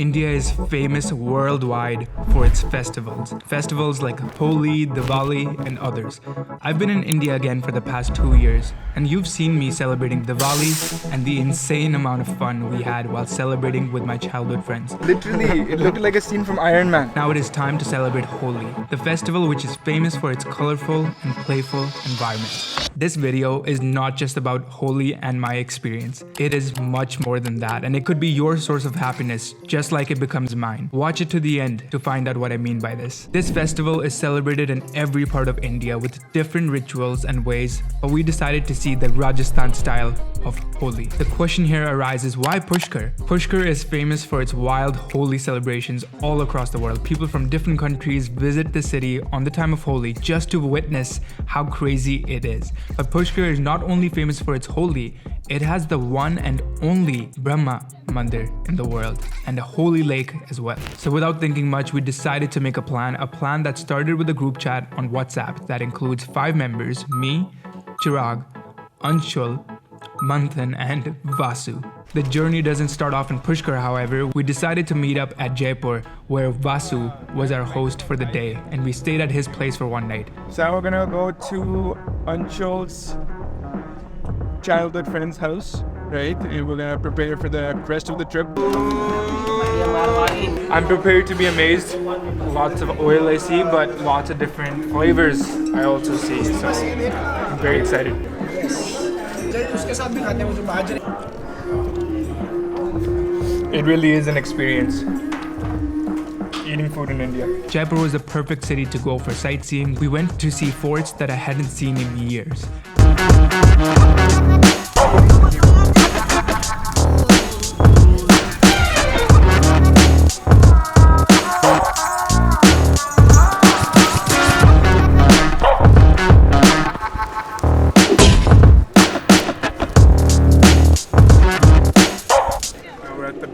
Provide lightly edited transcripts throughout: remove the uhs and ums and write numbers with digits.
India is famous worldwide for its festivals. Festivals like Holi, Diwali, and others. I've been in India again for the past 2 years, and you've seen me celebrating Diwali and the insane amount of fun we had while celebrating with my childhood friends. Literally, it looked like a scene from Iron Man. Now it is time to celebrate Holi, the festival which is famous for its colorful and playful environment. This video is not just about Holi and my experience. It is much more than that, and it could be your source of happiness just like it becomes mine. Watch it to the end to find out what I mean by this. This festival is celebrated in every part of India with different rituals and ways, but we decided to see the Rajasthan style of Holi. The question here arises, why Pushkar? Pushkar is famous for its wild Holi celebrations all across the world. People from different countries visit the city on the time of Holi just to witness how crazy it is. But Pushkar is not only famous for its Holi, it has the one and only Brahma Mandir in the world and a holy lake as well. So without thinking much, we decided to make a plan that started with a group chat on WhatsApp that includes 5 members, me, Chirag, Anshul, Manthan, and Vasu. The journey doesn't start off in Pushkar, however. We decided to meet up at Jaipur, where Vasu was our host for the day, and we stayed at his place for one night. So now we're gonna go to Anshul's childhood friend's house, right? And we're gonna prepare for the rest of the trip. I'm prepared to be amazed. Lots of oil I see, but lots of different flavors I also see. So I'm very excited. It really is an experience, eating food in India. Jaipur was the perfect city to go for sightseeing. We went to see forts that I hadn't seen in years.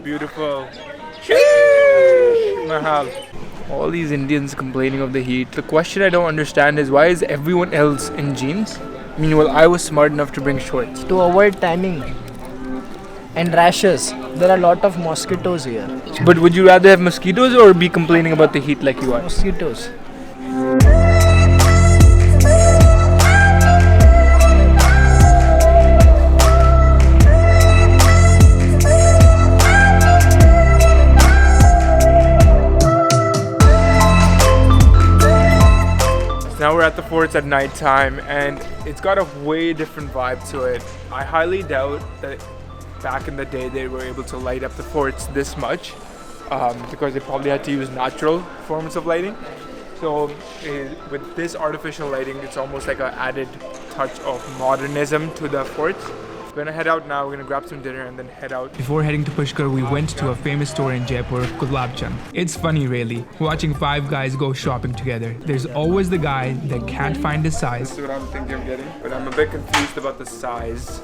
Beautiful Mahal. All these Indians complaining of the heat. The question I don't understand is, why is everyone else in jeans? Meanwhile, I was smart enough to bring shorts. To avoid tanning and rashes. There are a lot of mosquitoes here. But would you rather have mosquitoes or be complaining about the heat like you are? Mosquitoes. Now we're at the forts at night time, and it's got a way different vibe to it. I highly doubt that back in the day they were able to light up the forts this much, because they probably had to use natural forms of lighting. So with this artificial lighting, it's almost like an added touch of modernism to the forts. We're gonna head out now, we're gonna grab some dinner and then head out. Before heading to Pushkar, we went to a famous store in Jaipur, Gulab Chand. It's funny really, watching 5 guys go shopping together. There's always the guy that can't find his size. This is what I'm thinking of getting, but I'm a bit confused about the size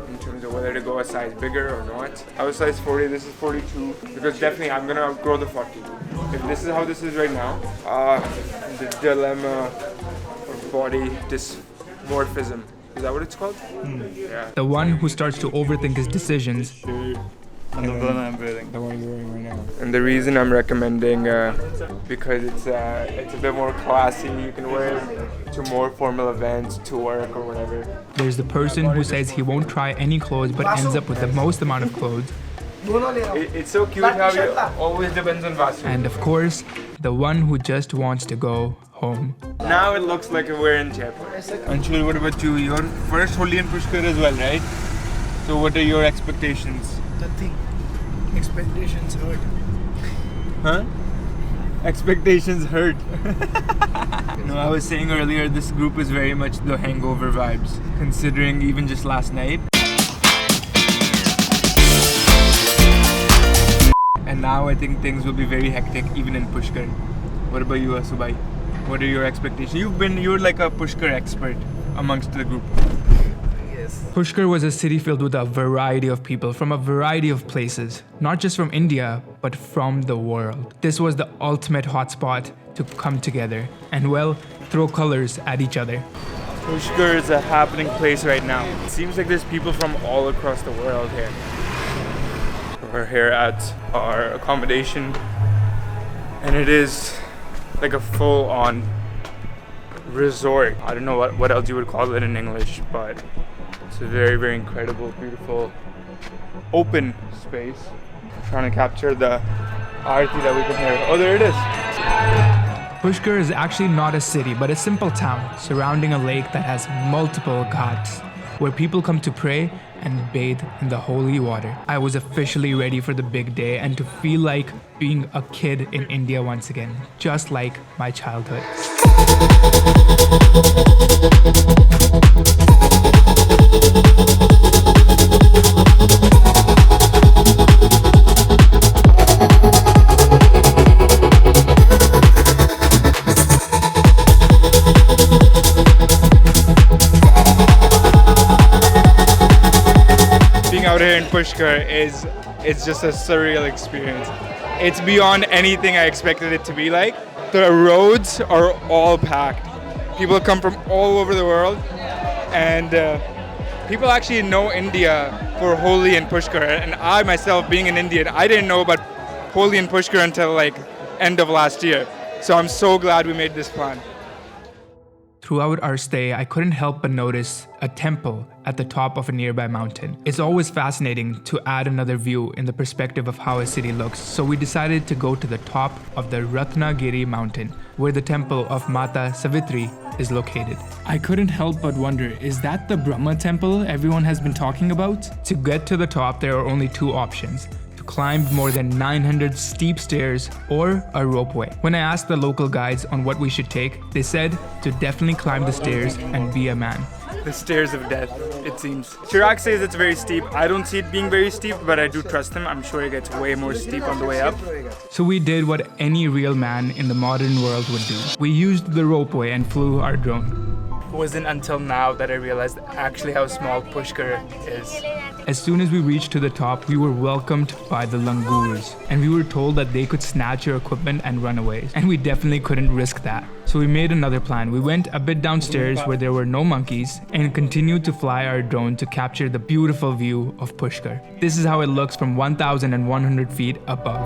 in terms of whether to go a size bigger or not. I was size 40, this is 42, because definitely I'm gonna outgrow the 40. If this is how this is right now, the dilemma of body dysmorphism. Is that what it's called? Yeah. The one who starts to overthink his decisions. And the one I'm wearing. The one you're wearing right now. And the reason I'm recommending, because it's a bit more classy. You can wear it to more formal events, to work or whatever. There's the person who says he won't try any clothes but ends up with the most amount of clothes. It's so cute how it always depends on Vasu. And of course, the one who just wants to go home. Now it looks like we're in Jaipur. Anshul, what about you? Your first Holi in Pushkar as well, right? So what are your expectations? Nothing. Expectations hurt. Huh? Expectations hurt. No, I was saying earlier, this group is very much the hangover vibes, considering even just last night. And now I think things will be very hectic even in Pushkar. What about you, Asubai? What are your expectations? You're like a Pushkar expert amongst the group. Yes. Pushkar was a city filled with a variety of people from a variety of places, not just from India, but from the world. This was the ultimate hotspot to come together and, well, throw colors at each other. Pushkar is a happening place right now. It seems like there's people from all across the world here. We're here at our accommodation, and it is like a full-on resort. I don't know what else you would call it in English, but it's a very, very incredible, beautiful, open space. I'm trying to capture the aarti that we can hear. Oh, there it is. Pushkar is actually not a city, but a simple town surrounding a lake that has multiple ghats, where people come to pray and bathe in the holy water. I was officially ready for the big day and to feel like being a kid in India once again, just like my childhood. Out here in Pushkar it's just a surreal experience. It's beyond anything I expected it to be like. The roads are all packed. People come from all over the world, and people actually know India for Holi and Pushkar. And I myself, being an Indian, I didn't know about Holi and Pushkar until like end of last year. So I'm so glad we made this plan. Throughout our stay, I couldn't help but notice a temple at the top of a nearby mountain. It's always fascinating to add another view in the perspective of how a city looks, so we decided to go to the top of the Ratnagiri mountain, where the temple of Mata Savitri is located. I couldn't help but wonder, is that the Brahma Temple everyone has been talking about? To get to the top, there are only two options: to climb more than 900 steep stairs or a ropeway. When I asked the local guides on what we should take, they said to definitely climb the stairs and be a man. The stairs of death, it seems. Chirag says it's very steep. I don't see it being very steep, but I do trust him. I'm sure it gets way more steep on the way up. So we did what any real man in the modern world would do. We used the ropeway and flew our drone. It wasn't until now that I realized actually how small Pushkar is. As soon as we reached to the top, we were welcomed by the langurs, and we were told that they could snatch your equipment and run away, and we definitely couldn't risk that. So we made another plan. We went a bit downstairs where there were no monkeys and continued to fly our drone to capture the beautiful view of Pushkar. This is how it looks from 1,100 feet above.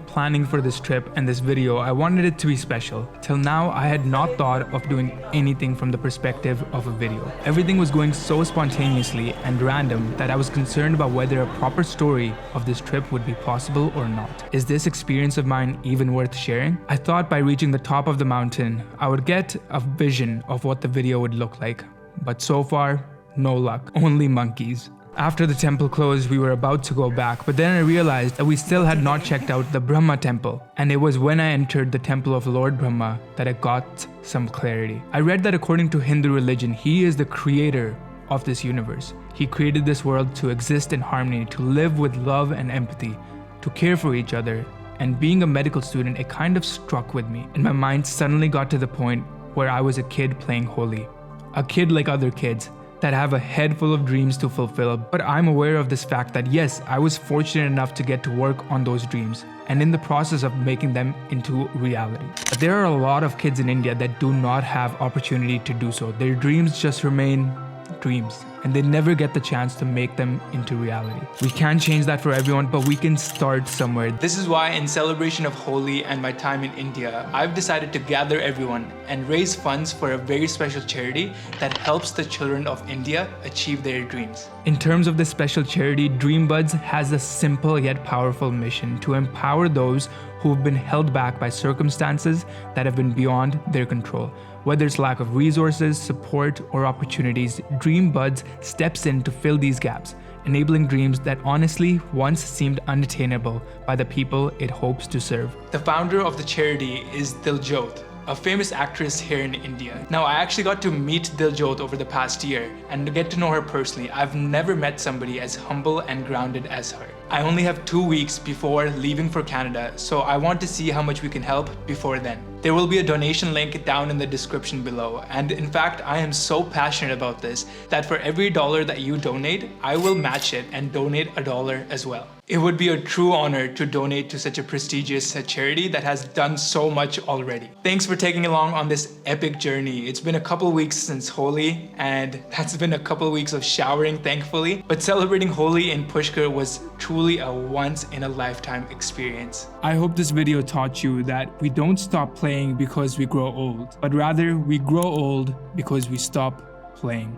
Planning for this trip and this video, I wanted it to be special. Till now, I had not thought of doing anything from the perspective of a video. Everything was going so spontaneously and random that I was concerned about whether a proper story of this trip would be possible or not. Is this experience of mine even worth sharing? I thought by reaching the top of the mountain, I would get a vision of what the video would look like. But so far, no luck, only monkeys. After the temple closed, we were about to go back, but then I realized that we still had not checked out the Brahma Temple. And it was when I entered the temple of Lord Brahma that I got some clarity. I read that according to Hindu religion, he is the creator of this universe. He created this world to exist in harmony, to live with love and empathy, to care for each other. And being a medical student, it kind of struck with me. And my mind suddenly got to the point where I was a kid playing Holi. A kid like other kids, that have a head full of dreams to fulfill, but I'm aware of this fact that yes, I was fortunate enough to get to work on those dreams and in the process of making them into reality. But there are a lot of kids in India that do not have opportunity to do so. Their dreams just remain dreams and they never get the chance to make them into reality. We can't change that for everyone, but we can start somewhere. This is why in celebration of Holi and my time in India, I've decided to gather everyone and raise funds for a very special charity that helps the children of India achieve their dreams. In terms of this special charity, Dream Buds has a simple yet powerful mission to empower those who have been held back by circumstances that have been beyond their control. Whether it's lack of resources, support, or opportunities, Dream Buds steps in to fill these gaps, enabling dreams that honestly once seemed unattainable by the people it hopes to serve. The founder of the charity is Diljot, a famous actress here in India. Now, I actually got to meet Diljot over the past year and to get to know her personally. I've never met somebody as humble and grounded as her. I only have 2 weeks before leaving for Canada, so I want to see how much we can help before then. There will be a donation link down in the description below, and in fact, I am so passionate about this that for every $1 that you donate, I will match it and donate $1 as well. It would be a true honor to donate to such a prestigious charity that has done so much already. Thanks for taking along on this epic journey. It's been a couple weeks since Holi, and that's been a couple weeks of showering, thankfully. But celebrating Holi in Pushkar was truly a once-in-a-lifetime experience. I hope this video taught you that we don't stop playing because we grow old, but rather we grow old because we stop playing.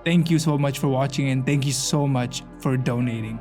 Thank you so much for watching, and thank you so much for donating.